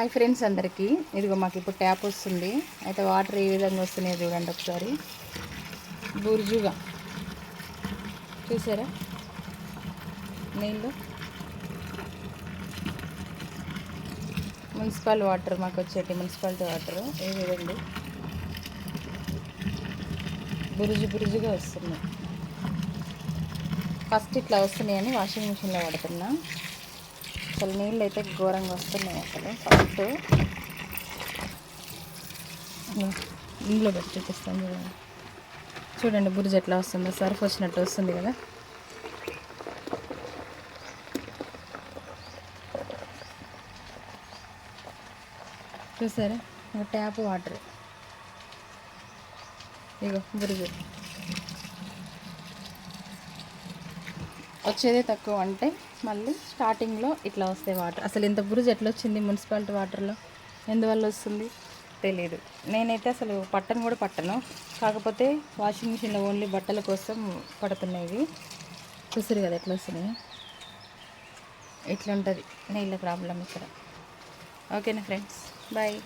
Hi friends అందరికీ, ఇదిగో మాకు ఇప్పుడు ట్యాప్ వస్తుంది. అయితే వాటర్ ఏ విధంగా వస్తున్నాయో చూడండి ఒకసారి. బుర్జుగా చూసారా నీళ్ళు. మున్సిపల్ వాటర్ మాకు వచ్చేటి మున్సిపాలిటీ వాటర్ ఏ విధంగా బురుజుగా వస్తున్నాయి. ఫస్ట్ ఇట్లా వస్తున్నాయని వాషింగ్ మిషన్లో పడుతున్నా. అసలు నీళ్ళు అయితే ఘోరంగా వస్తున్నాయి. అసలు ఫస్ట్ ఇందులో పెట్టి చూపిస్తాను చూడండి. చూడండి బురుజు ఎట్లా వస్తుందో, సర్ఫ్ వచ్చినట్టు వస్తుంది కదా. చూసారా ట్యాప్ వాటర్ ఇగో బురుజు వచ్చేదే తక్కువ అంటే మళ్ళీ స్టార్టింగ్లో ఇట్లా వస్తాయి వాటర్. అసలు ఇంత బురుజు ఎట్లా వచ్చింది మున్సిపాలిటీ వాటర్లో, ఎందువల్ల వస్తుంది తెలియదు. నేనైతే అసలు పట్టను కూడా పట్టను, కాకపోతే వాషింగ్ మిషన్లో ఓన్లీ బట్టల కోసం పడుతున్నాయి. చూసారు కదా ఎట్లా వస్తున్నాయి. ఇట్లా ఉంటుంది నీళ్ళ ప్రాబ్లం ఇక్కడ. ఓకేనా ఫ్రెండ్స్, బాయ్.